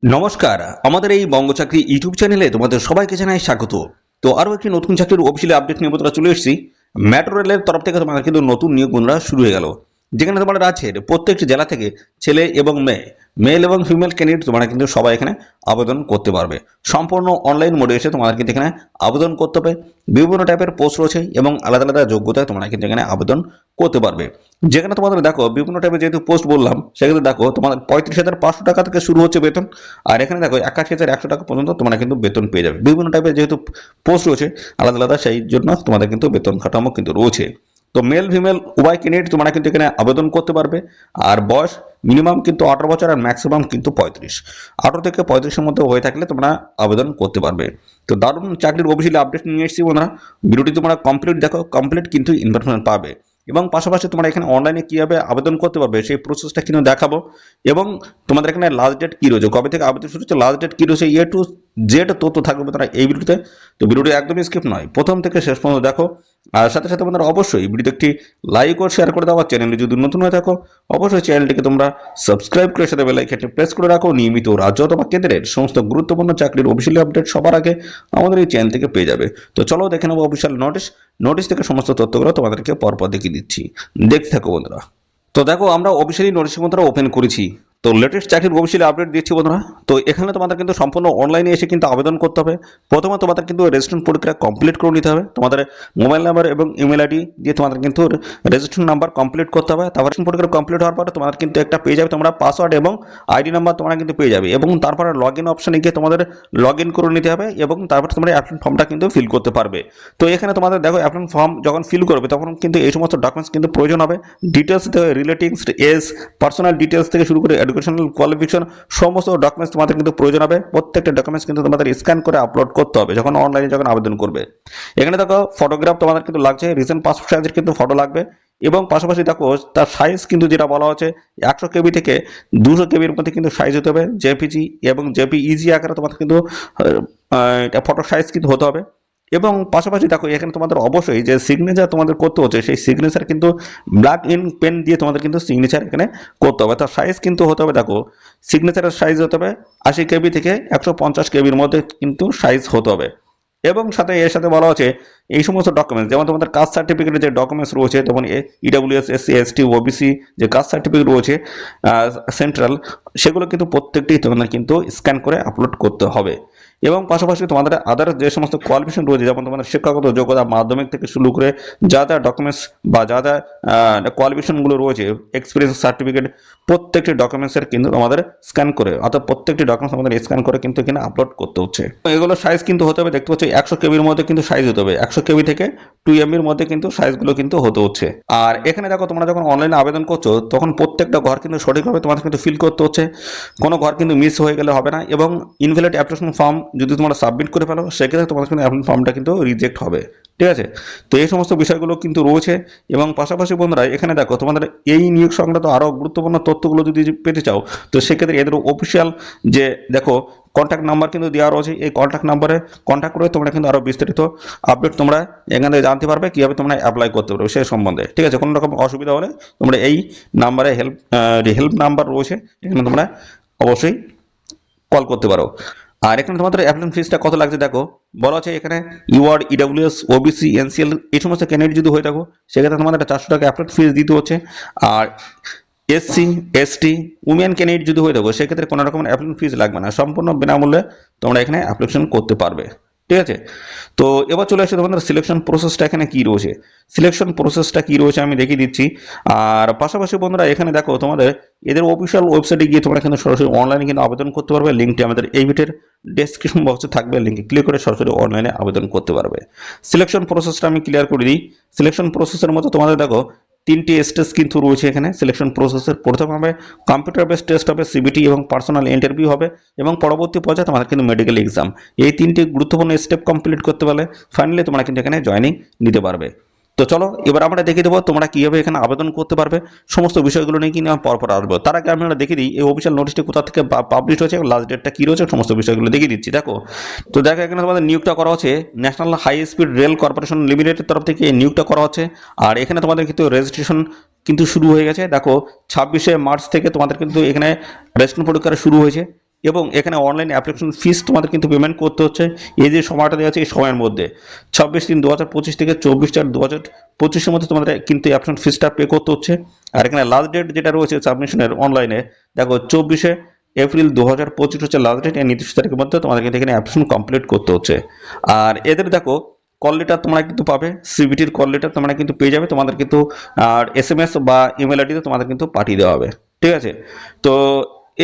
নমস্কার, আমাদের এই বঙ্গ চাকরি ইউটিউব চ্যানেলে তোমাদের সবাইকে জানাই স্বাগত। তো আরও একটি নতুন চাকরির অফিসিয়ালি আপডেট নিয়ে বন্ধুরা চলে এসেছি। মেট্রো রেলের তরফ থেকে তোমাদের কিন্তু নতুন নিয়োগ বন্ধুরা শুরু হয়ে গেল, যেখানে তোমাদের রাজ্যের প্রত্যেকটি জেলা থেকে ছেলে এবং মেয়ে, মেল এবং ফিমেল ক্যান্ডিডেট তোমরা কিন্তু সবাই এখানে আবেদন করতে পারবে। সম্পূর্ণ অনলাইন মোডে এসে তোমাদের কিন্তু এখানে আবেদন করতে হবে। বিভিন্ন টাইপের পোস্ট রয়েছে এবং আলাদা আলাদা যোগ্যতায় তোমরা কিন্তু এখানে আবেদন করতে পারবে। যেখানে তোমাদের দেখো বিভিন্ন টাইপের যেহেতু পোস্ট বললাম, সেখানে দেখো তোমাদের 35,500 টাকা থেকে শুরু হচ্ছে বেতন। আর এখানে দেখো 81,100 টাকা পর্যন্ত তোমরা কিন্তু বেতন পেয়ে যাবে। বিভিন্ন টাইপের যেহেতু পোস্ট রয়েছে আলাদা আলাদা, সেই জন্য তোমাদের কিন্তু বেতন কাঠামো কিন্তু রয়েছে। তো মেল ফিমেল উভয় ক্যান্ডিডেট তোমরা কিন্তু এখানে আবেদন করতে পারবে। আর বয়স মিনিমাম কিন্তু 18 বছর আর ম্যাক্সিমাম কিন্তু 35। 18 থেকে 35-এর মধ্যে হয়ে থাকলে তোমরা আবেদন করতে পারবে। তো দারুণ চাকরির অফিসিয়ালি আপডেট নিয়ে এসেছি বন্ধুরা। ভিডিওটি তোমরা কমপ্লিট দেখো, কমপ্লিট কিন্তু ইনফরমেশন পাবে। এবং পাশাপাশি তোমরা এখানে অনলাইনে কীভাবে আবেদন করতে পারবে সেই প্রসেসটা কিন্তু দেখাবো। এবং তোমাদের এখানে লাস্ট ডেট কী রয়েছে, কবে থেকে আবেদন শুরু হচ্ছে, লাস্ট ডেট কী রয়েছে, টু জেড তথ্য থাকবে তারা এই ভিডিওতে। তো ভিডিওটি একদমই স্কিপ নয়, প্রথম থেকে শেষ পর্যন্ত দেখো। আর সাথে সাথে তোমাদের অবশ্যই ভিডিওতে একটি লাইক ও শেয়ার করে দেওয়া। চ্যানেলে যদি নতুন হয়ে থাকো অবশ্যই চ্যানেলটিকে তোমরা সাবস্ক্রাইব করে সাথে বেল আইকনটি প্রেস করে রাখো। নিয়মিত রাজ্য অথবা কেন্দ্রের সমস্ত গুরুত্বপূর্ণ চাকরির অফিসিয়ালি আপডেট সবার আগে আমাদের এই চ্যানেল থেকে পেয়ে যাবে। তো চলো দেখে নেবো অফিসিয়াল নোটিশ থেকে সমস্ত তথ্যগুলো তোমাদেরকে পরপর দেখিয়ে দিচ্ছি, দেখতে থাকো বন্ধুরা। তো দেখো আমরা অফিসিয়ালি নোটিশ বন্ধুরা ওপেন করেছি। তো লেটেস্ট চাকরির অফিসিয়ালি আপডেট দিচ্ছি বন্ধুরা। তো এখানে তোমাদের কিন্তু সম্পূর্ণ অনলাইনে এসে কিন্তু আবেদন করতে হবে। প্রথমে তোমাদের কিন্তু রেজিস্ট্রেশন প্রক্রিয়া কমপ্লিট করে নিতে হবে। তোমাদের মোবাইল নাম্বার এবং ইমেল আইডি দিয়ে তোমাদের কিন্তু রেজিস্ট্রেশন নাম্বার কমপ্লিট করতে হবে। তারপর রেজিস্ট্রেশন প্রক্রিয়া কমপ্লিট হওয়ার পরে তোমাদের কিন্তু একটা পেয়ে যাবে তোমরা পাসওয়ার্ড এবং আইডি নাম্বার তোমরা কিন্তু পেয়ে যাবে। এবং তারপরে লগ ইন অপশানে গিয়ে তোমাদের লগ ইন করে নিতে হবে এবং তারপর তোমরা অ্যাপ্লিকেশন ফর্মটা কিন্তু ফিল করতে পারবে। তো এখানে তোমাদের দেখো অ্যাপ্লিকেশন ফর্ম যখন ফিল করবে তখন কিন্তু এই সমস্ত ডকুমেন্টস কিন্তু প্রয়োজন হবে। ডিটেলস রিলেটিংস এজ, পার্সোনাল ডিটেলস থেকে শুরু করে এডুকেশনাল কোয়ালিফিকেশন সমস্ত ডকুমেন্টস তোমাদের কিন্তু প্রয়োজন হবে। প্রত্যেকটা ডকুমেন্টস কিন্তু তোমাদের স্ক্যান করে আপলোড করতে হবে যখন অনলাইনে যখন আবেদন করবে। এখানে দেখো ফটোগ্রাফ তোমাদের কিন্তু লাগছে, রিসেন্ট পাসপোর্ট সাইজের কিন্তু ফটো লাগবে। এবং পাশাপাশি দেখো তার সাইজ কিন্তু যেটা বলা হচ্ছে 100 কেবি থেকে 200 কেবির মধ্যে কিন্তু সাইজ হতে হবে। জেপিজি এবং জেপিইজি আকারে তোমাদের কিন্তু এটা ফটো সাইজ কিন্তু হতে হবে। এবং পাশাপাশি দেখো এখানে তোমাদের অবশ্যই যে সিগনেচার তোমাদের করতে হচ্ছে সেই সিগনেচার কিন্তু ব্ল্যাক ইন পেন দিয়ে তোমাদের কিন্তু সিগনেচার এখানে করতে হবে। তার সাইজ কিন্তু হতে হবে, দেখো সিগনেচারের সাইজ হতে হবে 80 কেবি থেকে 150 কেবির মধ্যে কিন্তু সাইজ হতে হবে। এবং সাথে এর সাথে বলা হচ্ছে এই সমস্ত ডকুমেন্টস যেমন তোমাদের কাস্ট সার্টিফিকেটের যে ডকুমেন্টস রয়েছে, যেমন ইডাব্লিউএস, এসসি, এসটি, ওবিসি যে কাস্ট সার্টিফিকেট রয়েছে সেন্ট্রাল, সেগুলো কিন্তু প্রত্যেকটি তোমাদের কিন্তু স্ক্যান করে আপলোড করতে হবে। এবং পাশাপাশি তোমাদের আদার যে সমস্ত কোয়ালিফিকেশন রয়েছে, যেমন তোমাদের শিক্ষাগত যোগ্যতা মাধ্যমিক থেকে শুরু করে যা যা ডকুমেন্টস বা যা যা কোয়ালিফিকেশনগুলো রয়েছে, এক্সপিরিয়েন্স সার্টিফিকেট, প্রত্যেকটি ডকুমেন্টসের কিন্তু আমাদের স্ক্যান করে, অর্থাৎ প্রত্যেকটি ডকুমেন্টস আমাদের স্ক্যান করে কিন্তু এখানে আপলোড করতে হচ্ছে। এগুলো সাইজ কিন্তু হতে হবে, দেখতে পাচ্ছি 100 কেবির মধ্যে কিন্তু সাইজ হতে হবে, 100 কেবি থেকে 2 এমবির মধ্যে কিন্তু সাইজগুলো কিন্তু হতে হচ্ছে। আর এখানে দেখো তোমরা যখন অনলাইনে আবেদন করছো তখন প্রত্যেকটা ঘর কিন্তু সঠিকভাবে তোমাদের কিন্তু ফিল করতে হচ্ছে, কোনো ঘর কিন্তু মিস হয়ে গেলে হবে না। এবং ইনভ্যালিড অ্যাপ্লিকেশন ফর্ম যদি তোমরা সাবমিট করে ফেলো সেক্ষেত্রে তোমাদের কিন্তু অ্যাপ্লিকেশন ফর্মটা কিন্তু রিজেক্ট হবে, ঠিক আছে। তো এই সমস্ত বিষয়গুলো কিন্তু রয়েছে। এবং পাশাপাশি বন্ধুরা এখানে দেখো তোমাদের এই নিয়োগ সংক্রান্ত আরও গুরুত্বপূর্ণ তথ্যগুলো যদি পেতে চাও তো সেক্ষেত্রে এদের অফিসিয়াল যে দেখো কন্ট্যাক্ট নাম্বার কিন্তু দেওয়া রয়েছে, এই কন্ট্যাক্ট নাম্বারে কন্ট্যাক্ট করে তোমরা কিন্তু আরও বিস্তারিত আপডেট তোমরা এখান থেকে জানতে পারবে কীভাবে তোমরা অ্যাপ্লাই করতে পারবে সেই সম্বন্ধে, ঠিক আছে। কোনো রকম অসুবিধা হলে তোমরা এই নাম্বারে হেল্প নাম্বার রয়েছে, এখানে তোমরা অবশ্যই কল করতে পারো। আর এখানে তোমাদের অ্যাপ্লিকেশন ফিসটা কত লাগছে দেখো, বলা আছে এখানে ইউআর, ইডাব্লিউএস, ওবিসি, এনসিএল এই সমস্ত ক্যান্ডিডেট যদি হয়ে থাকো সেক্ষেত্রে তোমাদের 400 টাকা অ্যাপ্লিকেশন ফিস দিতে হচ্ছে। আর এসসি, এসটি, উমেন ক্যান্ডিডেট যদি হয়ে থাকো সেক্ষেত্রে কোনো রকম অ্যাপ্লিকেশন ফিস লাগবে না, সম্পূর্ণ বিনামূল্যে তোমরা এখানে অ্যাপ্লিকেশন করতে পারবে, ঠিক আছে। তো এবার চলে আসছে তোমাদের সিলেকশন প্রসেসটা এখানে কি রয়েছে। সিলেকশন প্রসেসটা কি রয়েছে আমি দেখিয়ে দিচ্ছি। আর পাশাপাশি বন্ধুরা এখানে দেখো তোমাদের এদের অফিসিয়াল ওয়েবসাইটে গিয়ে তোমরা কিন্তু সরাসরি অনলাইনে কিন্তু আবেদন করতে পারবে। লিঙ্কটি আমাদের এই ভিডিওর ডেসক্রিপশন বক্সে থাকবে, লিঙ্কে ক্লিক করে সরাসরি অনলাইনে আবেদন করতে পারবে। সিলেকশন প্রসেসটা আমি ক্লিয়ার করে দিই। সিলেকশন প্রসেসের মতো তোমাদের দেখো 3টি স্টেজ কিন্তু রয়েছে এখানে সিলেকশন প্রসেসের। প্রথম হবে কম্পিউটার বেসড টেস্ট হবে, সিবিটি এবং পার্সোনাল ইন্টারভিউ হবে, এবং পরবর্তী পর্যায়ে তোমাদের কিন্তু মেডিকেল এক্সাম। এই 3টি গুরুত্বপূর্ণ স্টেপ কমপ্লিট করতে পারলে ফাইনালি তোমরা কিন্তু এখানে জয়েনিং নিতে পারবে। তো চলো এবার আমরা দেখিয়ে দেবো তোমরা কীভাবে এখানে আবেদন করতে পারবে, সমস্ত বিষয়গুলো নিয়ে কিন্তু আমি পরপর আসবো। তার আগে আমরা দেখিয়ে দিই এই অফিসিয়াল নোটিশটি কোথা থেকে পাবলিশ হয়েছে এবং লাস্ট ডেটটা কী রয়েছে, সমস্ত বিষয়গুলো দেখিয়ে দিচ্ছি। দেখো তো দেখো এখানে তোমাদের নিয়োগটা করা হচ্ছে national high speed rail corporation লিমিটেডের তরফ থেকে এই নিয়োগটা করা হচ্ছে। আর এখানে তোমাদের কিন্তু রেজিস্ট্রেশন কিন্তু শুরু হয়ে গেছে। দেখো 26শে মার্চ থেকে তোমাদের কিন্তু এখানে রেজিস্ট্রেশন প্রক্রিয়া শুরু হয়েছে। এবং এখানে অনলাইন অ্যাপ্লিকেশন ফিস তোমাদের কিন্তু পেমেন্ট করতে হচ্ছে এই যে সময়টা দেওয়া আছে এই সময়ের মধ্যে 26/3/2025 থেকে 24/4/2025-এর মধ্যে তোমাদের কিন্তু অ্যাপ্লিকেশন ফিসটা পে করতে হচ্ছে। আর এখানে লাস্ট ডেট যেটা রয়েছে সাবমিশনের অনলাইনে দেখো 24 এপ্রিল 2025 হচ্ছে লাস্ট ডেট। এই নির্দিষ্ট তারিখের মধ্যে তোমাদের কিন্তু এখানে অ্যাপ্লিকেশন কমপ্লিট করতে হচ্ছে। আর এদের দেখো কল লেটার তোমরা কিন্তু পাবে, সিবিটির কল লেটার তোমরা কিন্তু পেয়ে যাবে, তোমাদের কিন্তু আর SMS বা ইমেল আইডিতে তোমাদের কিন্তু পাঠিয়ে দেওয়া হবে। ঠিক আছে, তো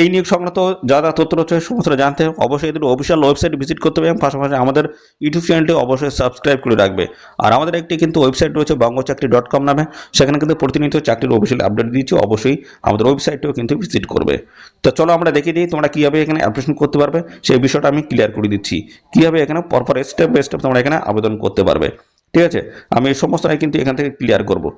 এই নিয়োগ সংক্রান্ত যা যা তথ্য রয়েছে সমস্ত জানতে অবশ্যই এদের অফিসিয়াল ওয়েবসাইট ভিজিট করতে হবে এবং পাশাপাশি আমাদের ইউটিউব চ্যানেলটি অবশ্যই সাবস্ক্রাইব করে রাখবে। আর আমাদের একটি কিন্তু ওয়েবসাইট রয়েছে bangocakri.com নামে, সেখানে কিন্তু প্রতিনিয়ত চাকরির অফিসিয়াল আপডেট দিচ্ছি, অবশ্যই আমাদের ওয়েবসাইটটিও কিন্তু ভিজিট করবে। তো চলো আমরা দেখিয়ে দিই তোমরা কীভাবে এখানে অ্যাপ্লিকেশন করতে পারবে, সেই বিষয়টা আমি ক্লিয়ার করে দিচ্ছি। কীভাবে এখানে পরপর স্টেপ বাই স্টেপ তোমরা এখানে আবেদন করতে পারবে। ঠিক আছে, আমি এই সমস্তটাই কিন্তু এখান থেকে ক্লিয়ার করবো।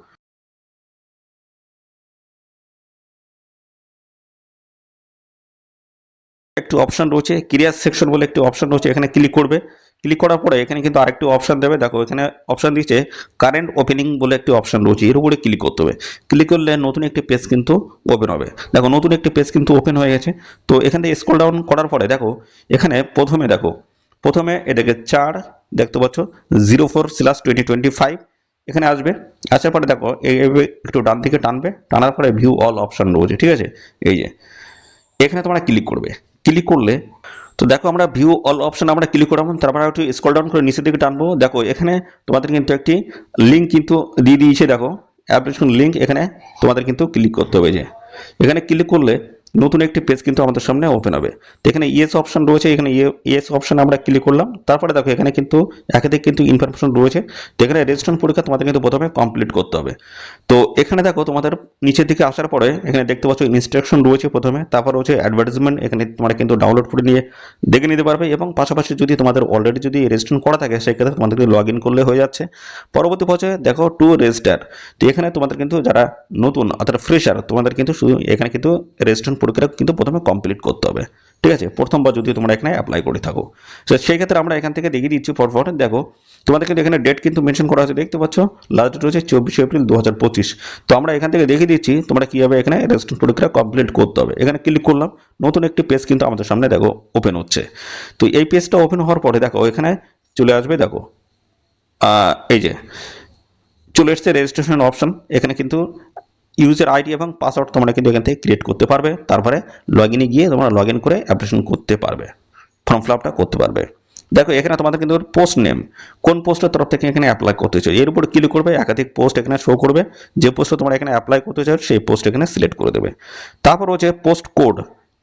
একটি অপশন রয়েছে ক্যারিয়ার সেকশন বলে একটি অপশন রয়েছে, এখানে ক্লিক করবে। ক্লিক করার পরে এখানে কিন্তু আরেকটি অপশন দেবে, দেখো এখানে অপশন দিচ্ছে কারেন্ট ওপেনিং বলে একটি অপশন রয়েছে, এর উপরে ক্লিক করতে হবে। ক্লিক করলে নতুন একটি পেজ কিন্তু ওপেন হবে। দেখো নতুন একটি পেজ কিন্তু ওপেন হয়ে গেছে। তো এখান থেকে স্ক্রল ডাউন করার পরে দেখো এখানে প্রথমে এটাকে 4 দেখতে পাচ্ছ 04/2025 এখানে আসবে। আসার পরে দেখো এইভাবে একটু ডান দিকে টানবে, টানার পরে ভিউ অল অপশন রয়েছে। ঠিক আছে, এই যে এখানে তোমরা ক্লিক করবে। ক্লিক করলে তো দেখো আমরা ভিউ অল অপশন আমরা ক্লিক করলাম, তারপরে একটু স্ক্রল ডাউন করে নিচের দিকে টানবো। দেখো এখানে তোমাদের কিন্তু একটি লিঙ্ক কিন্তু দিয়ে দিয়েছে, দেখো অ্যাপ্লিকেশন লিঙ্ক, এখানে তোমাদের কিন্তু ক্লিক করতে হবে। যে এখানে ক্লিক করলে নতুন একটি পেজ কিন্তু আমাদের সামনে ওপেন হবে। তো এখানে ইয়েস অপশন রয়েছে, এখানে ইয়েস অপশনে আমরা ক্লিক করলাম। তারপরে দেখো এখানে কিন্তু একাধিক কিন্তু ইনফরমেশন রয়েছে। তো এখানে রেজিস্ট্রেশন পরীক্ষা তোমাদের কিন্তু প্রথমে কমপ্লিট করতে হবে। তো এখানে দেখো তোমাদের নিচের দিকে আসার পরে এখানে দেখতে পাচ্ছ ইনস্ট্রাকশন রয়েছে প্রথমে, তারপর রয়েছে অ্যাডভার্টাইজমেন্ট, এখানে তোমরা কিন্তু ডাউনলোড করে নিয়ে দেখে নিতে পারবে। এবং পাশাপাশি যদি তোমাদের অলরেডি যদি রেজিস্ট্রেশন করা থাকে সেক্ষেত্রে তোমাদেরকে লগ ইন করলে হয়ে যাচ্ছে। পরবর্তী পর্যায়ে দেখো টু রেজিস্টার, তো এখানে তোমাদের কিন্তু যারা নতুন অর্থাৎ ফ্রেশার তোমাদের কিন্তু শুধু এখানে কিন্তু রেজিস্ট্রেশন প্রক্রিয়া কিন্তু প্রথমে কমপ্লিট করতে হবে। ঠিক আছে, প্রথমবার যদি তোমরা এখানে অ্যাপ্লাই করে থাকো, তো সেই ক্ষেত্রে আমরা এখান থেকে দেখিয়ে দিচ্ছি পরপর। দেখো তোমাদের কিন্তু এখানে ডেট কিন্তু মেনশন করা আছে, দেখতে পাচ্ছ লাস্ট ডেট হচ্ছে 24 এপ্রিল 2025। তো আমরা এখান থেকে দেখিয়ে দিচ্ছি তোমরা কীভাবে এখানে রেজিস্ট্রেশন প্রক্রিয়া কমপ্লিট করতে হবে। এখানে ক্লিক করলাম, নতুন একটি পেজ কিন্তু আমাদের সামনে দেখো ওপেন হচ্ছে। তো এই পেজটা ওপেন হওয়ার পরে দেখো এখানে চলে আসবে, দেখো এই যে চলে এসছে রেজিস্ট্রেশন অপশন। এখানে কিন্তু ইউজার আইডি এবং পাসওয়ার্ড তোমরা কিন্তু এখান থেকে ক্রিয়েট করতে পারবে, তারপরে লগ ইনে গিয়ে তোমরা লগ ইন করে অ্যাপ্লিকেশন করতে পারবে, ফর্ম ফিল আপটা করতে পারবে। দেখো এখানে তোমাদের কিন্তু পোস্ট নেম, কোন পোস্টের তরফ থেকে এখানে অ্যাপ্লাই করতে চাও এর উপর ক্লিক করবে, একাধিক পোস্ট এখানে শো করবে। যে পোস্টে তোমরা এখানে অ্যাপ্লাই করতে চাও সেই পোস্ট এখানে সিলেক্ট করে দেবে। তারপর হচ্ছে পোস্ট কোড।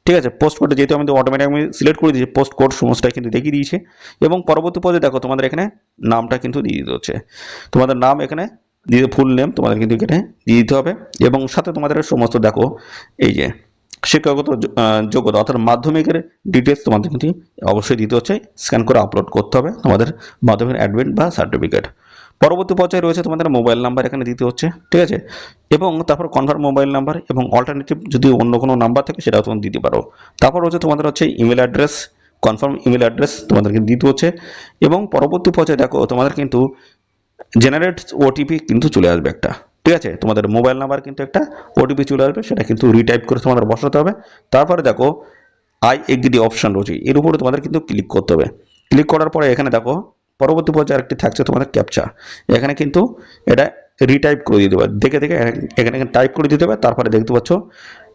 ঠিক আছে, পোস্ট কোড যেহেতু আমাদের অটোমেটিক আমি সিলেক্ট করে দিয়েছি, পোস্ট কোড সমস্তটা কিন্তু দেখিয়ে দিয়েছে। এবং পরবর্তী পর্যায়ে দেখো তোমাদের এখানে নামটা কিন্তু দিয়ে দিতে হচ্ছে, তোমাদের নাম এখানে দিয়ে ফুল নেম তোমাদের কিন্তু এখানে দিয়ে দিতে হবে। এবং সাথে তোমাদের সমস্ত দেখো এই যে শিক্ষাগত যোগ্যতা অর্থাৎ মাধ্যমিকের ডিটেলস তোমাদের কিন্তু অবশ্যই দিতে হচ্ছে, স্ক্যান করে আপলোড করতে হবে তোমাদের মাধ্যমিকের অ্যাডমিট বা সার্টিফিকেট। পরবর্তী পর্যায়ে রয়েছে তোমাদের মোবাইল নাম্বার এখানে দিতে হচ্ছে। ঠিক আছে, এবং তারপর কনফার্ম মোবাইল নাম্বার এবং অল্টারনেটিভ যদি অন্য কোনো নাম্বার থাকে সেটাও তুমি দিতে পারো। তারপর হচ্ছে তোমাদের হচ্ছে email address, confirm email address তোমাদেরকে দিতে হচ্ছে। এবং পরবর্তী পর্যায়ে দেখো তোমাদের কিন্তু জেনারেট ওটিপি কিন্তু চলে আসবে একটা। ঠিক আছে, তোমাদের মোবাইল নাম্বার কিন্তু একটা ওটিপি চলে আসবে, সেটা কিন্তু রিটাইপ করে তোমাদের বসাতে হবে। তারপরে দেখো আই এগ্রি অপশন রয়েছে, এর উপরে তোমাদের কিন্তু ক্লিক করতে হবে। ক্লিক করার পরে এখানে দেখো পরবর্তী পর্যায়ে আরেকটি থাকছে তোমাদের ক্যাপচা, এখানে কিন্তু এটা রিটাইপ করে দিতে হবে, দেখে দেখে এখানে টাইপ করে দিতে হবে। তারপরে দেখতে পাচ্ছ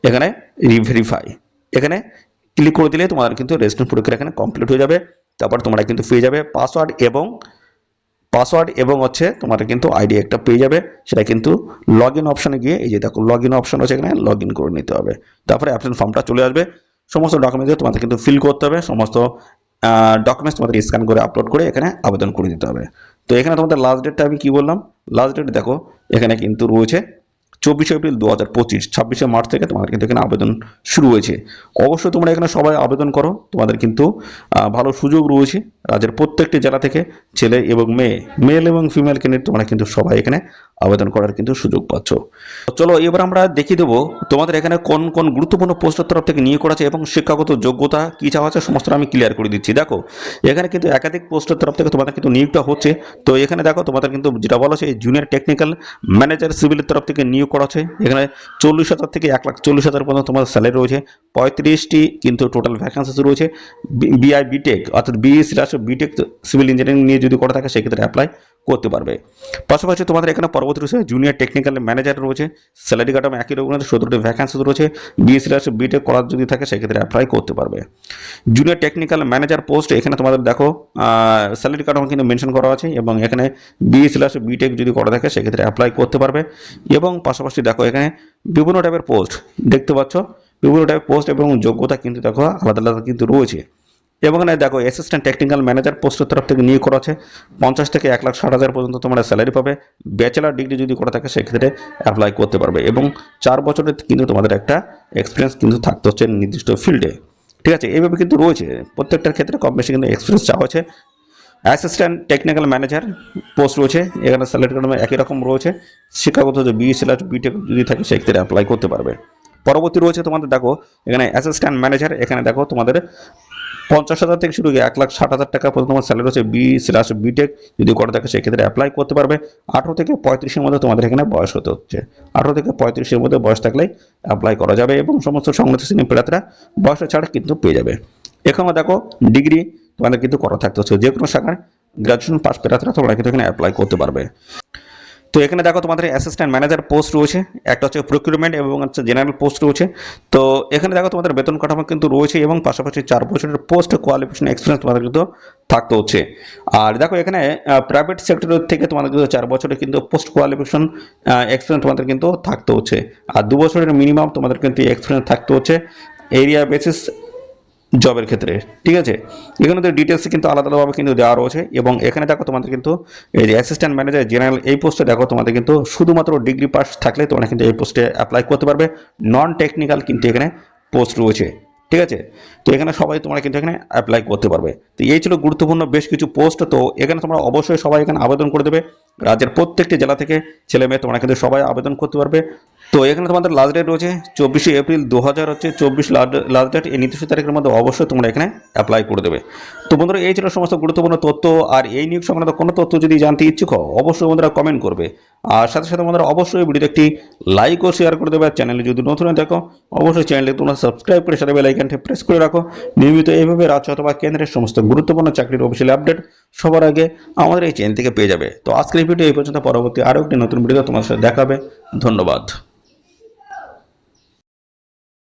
এখানে রিভেরিফাই, এখানে ক্লিক করে দিলে তোমাদের কিন্তু রেজিস্ট্রেশন প্রক্রিয়া এখানে কমপ্লিট হয়ে যাবে। তারপর তোমরা কিন্তু পেয়ে যাবে পাসওয়ার্ড এবং হচ্ছে তোমার কিন্তু আইডি একটা পেয়ে যাবে, সেটা কিন্তু লগ ইন অপশানে গিয়ে এই যে দেখো লগ ইন অপশন আছে, এখানে লগ ইন করে নিতে হবে। তারপরে অ্যাপ্লিকেশন ফর্মটা চলে আসবে, সমস্ত ডকুমেন্টস তোমাদের কিন্তু ফিল করতে হবে, সমস্ত ডকুমেন্টস তোমাদের স্ক্যান করে আপলোড করে এখানে আবেদন করে দিতে হবে। তো এখানে তোমাদের লাস্ট ডেটটা আমি কি বললাম, লাস্ট ডেট দেখো এখানে কিন্তু রয়েছে 24 এপ্রিল 2025, 26 মার্চ থেকে তোমাদের কিন্তু এখানে আবেদন শুরু হয়েছে। অবশ্যই তোমরা এখানে সবাই আবেদন করো, তোমাদের কিন্তু ভালো সুযোগ রয়েছে। রাজ্যের প্রত্যেকটি জেলা থেকে ছেলে এবং মেল এবং ফিমেল ক্যান্ডিডেট তোমরা কিন্তু সবাই এখানে আবেদন করার কিন্তু সুযোগ পাচ্ছ। চলো এবার আমরা দেখিয়ে দেবো তোমাদের এখানে কোন কোন গুরুত্বপূর্ণ পোস্টের তরফ থেকে নিয়োগ করা আছে এবং শিক্ষাগত যোগ্যতা কী চাওয়া আছে সমস্তটা আমি ক্লিয়ার করে দিচ্ছি। দেখো এখানে কিন্তু একাধিক পোস্টের তরফ থেকে তোমাদের কিন্তু নিয়োগটা হচ্ছে। তো এখানে দেখো তোমাদের কিন্তু যেটা বলা আছে জুনিয়র টেকনিক্যাল ম্যানেজার সিভিলের তরফ থেকে নিয়োগ করা হচ্ছে। এখানে 40,000 থেকে 1,40,000 পর্যন্ত তোমাদের স্যালারি রয়েছে। 35টি কিন্তু টোটাল ভ্যাকান্সিস রয়েছে। বিআই বিটেক অর্থাৎ বিই/বিটেক সিভিল ইঞ্জিনিয়ারিং নিয়ে যদি করে থাকে সেক্ষেত্রে অ্যাপ্লাই করতে পারবে। পাশাপাশি তোমাদের এখানে পরবর্তী রয়েছে জুনিয়র টেকনিক্যাল ম্যানেজার রয়েছে। স্যালারি কাঠামো একই রকম 17টি ভ্যাকান্সিস রয়েছে। বিই/বিটেক করার যদি থাকে সেক্ষেত্রে অ্যাপ্লাই করতে পারবে। জুনিয়র টেকনিক্যাল ম্যানেজার পোস্ট এখানে তোমাদের দেখো স্যালারি কাঠামো কিন্তু মেনশন করা আছে এবং এখানে বিই/বিটেক যদি করা থাকে সেক্ষেত্রে অ্যাপ্লাই করতে পারবে। এবং পাশাপাশি দেখো এখানে বিভিন্ন টাইপের পোস্ট দেখতে পাচ্ছ, বিভিন্ন টাইপের পোস্ট এবং যোগ্যতা কিন্তু দেখো আলাদা আলাদা কিন্তু রয়েছে। এবং এখানে দেখো অ্যাসিস্ট্যান্ট টেকনিক্যাল ম্যানেজার পোস্টের তরফ থেকে নিয়োগ করা আছে। 50 থেকে 1,60,000 পর্যন্ত তোমরা স্যালারি পাবে। ব্যাচেলার ডিগ্রি যদি করা থাকে সেক্ষেত্রে অ্যাপ্লাই করতে পারবে এবং 4 বছরের কিন্তু তোমাদের একটা এক্সপিরিয়েন্স কিন্তু থাকতে হচ্ছে নির্দিষ্ট ফিল্ডে। ঠিক আছে, এইভাবে কিন্তু রয়েছে প্রত্যেকটার ক্ষেত্রে কম বেশি কিন্তু এক্সপিরিয়েন্স চাওয়া হচ্ছে। অ্যাসিস্ট্যান্ট টেকনিক্যাল ম্যানেজার পোস্ট রয়েছে, এখানে স্যালারি কাঠামো একই রকম রয়েছে। শিক্ষাগত যে বিই/বিটেক যদি থাকে সেক্ষেত্রে অ্যাপ্লাই করতে পারবে। পরবর্তী রয়েছে তোমাদের দেখো এখানে অ্যাসিস্ট্যান্ট ম্যানেজার, এখানে দেখো তোমাদের 50,000 থেকে শুরু করে 1,60,000 টাকা পর্যন্ত তোমার স্যালারি হচ্ছে। বিই/বিটেক যদি করে থাকে সেক্ষেত্রে অ্যাপ্লাই করতে পারবে। 18 থেকে 35-এর মধ্যে তোমাদের এখানে বয়স হতে হচ্ছে। 18 থেকে 35-এর মধ্যে বয়স থাকলেই অ্যাপ্লাই করা যাবে এবং সমস্ত সংশ্লিষ্ট শ্রেণীর প্রার্থীরা বয়সের ছাড় কিন্তু পেয়ে যাবে। এখানে দেখো ডিগ্রি তোমাদের কিন্তু করা থাকতে হচ্ছে। যে কোনো শাখায় গ্রাজুয়েশন পাস প্রার্থীরা তোমরা কিন্তু এখানে অ্যাপ্লাই করতে পারবে। তো এখানে দেখো তোমাদের অ্যাসিস্ট্যান্ট ম্যানেজার পোস্ট রয়েছে, একটা হচ্ছে প্রকিউরমেন্ট এবং হচ্ছে জেনারেল পোস্ট রয়েছে। তো এখানে দেখো তোমাদের বেতন কাঠামো কিন্তু রয়েছে এবং পাশাপাশি 4 বছরের পোস্ট কোয়ালিফিকেশন এক্সপিরিয়েন্স তোমাদের কিন্তু থাকতে হচ্ছে। আর দেখো এখানে প্রাইভেট সেক্টর থেকে তোমাদের কিন্তু 4 বছরের কিন্তু পোস্ট কোয়ালিফিকেশন এক্সপিরিয়েন্স তোমাদের কিন্তু থাকতে হচ্ছে। আর 2 বছরের মিনিমাম তোমাদের কিন্তু এক্সপিরিয়েন্স থাকতে হচ্ছে এরিয়া বেসিস জবের ক্ষেত্রে। ঠিক আছে, এখানে তো ডিটেলস কিন্তু আলাদা আলাদাভাবে কিন্তু দেওয়া রয়েছে। এবং এখানে দেখো তোমাদের কিন্তু এই যে অ্যাসিস্ট্যান্ট ম্যানেজার জেনারেল এই পোস্টে দেখো তোমাদের কিন্তু শুধুমাত্র ডিগ্রি পাস থাকলে তোমরা কিন্তু এই পোস্টে অ্যাপ্লাই করতে পারবে। নন টেকনিক্যাল কিন্তু এখানে পোস্ট রয়েছে। ঠিক আছে, তো এখানে সবাই তোমরা কিন্তু এখানে অ্যাপ্লাই করতে পারবে। তো এই ছিল গুরুত্বপূর্ণ বেশ কিছু পোস্ট। তো এখানে তোমরা অবশ্যই সবাই এখানে আবেদন করে দেবে। রাজ্যের প্রত্যেকটি জেলা থেকে ছেলে মেয়ে তোমরা কিন্তু সবাই আবেদন করতে পারবে। তো এখানে তোমাদের লাস্ট ডেট রয়েছে 24শে এপ্রিল 2024 লাস্ট ডেট। এই নির্দিষ্ট তারিখের মধ্যে অবশ্যই তোমরা এখানে অ্যাপ্লাই করে দেবে। তো বন্ধুরা এই ছিল সমস্ত গুরুত্বপূর্ণ তথ্য। আর এই নিয়োগ সংক্রান্ত কোনো তথ্য যদি জানতে ইচ্ছুক হও অবশ্যই বন্ধুরা কমেন্ট করবে। আর সাথে সাথে বন্ধুরা অবশ্যই ভিডিওতে একটি লাইক ও শেয়ার করে দেবে। আর চ্যানেলে যদি নতুন হয়ে থাকো অবশ্যই চ্যানেলটি তোমরা সাবস্ক্রাইব করে সাথে বেল আইকনটি প্রেস করে রাখো। নিয়মিত এইভাবে রাজ্য অথবা কেন্দ্রের সমস্ত গুরুত্বপূর্ণ চাকরির অফিসিয়াল আপডেট সবার আগে আমাদের এই চ্যানেল থেকে পেয়ে যাবে। তো আজকের এই ভিডিও এই পর্যন্ত, পরবর্তী আরও একটি নতুন ভিডিও তোমার সাথে দেখাবে। ধন্যবাদ।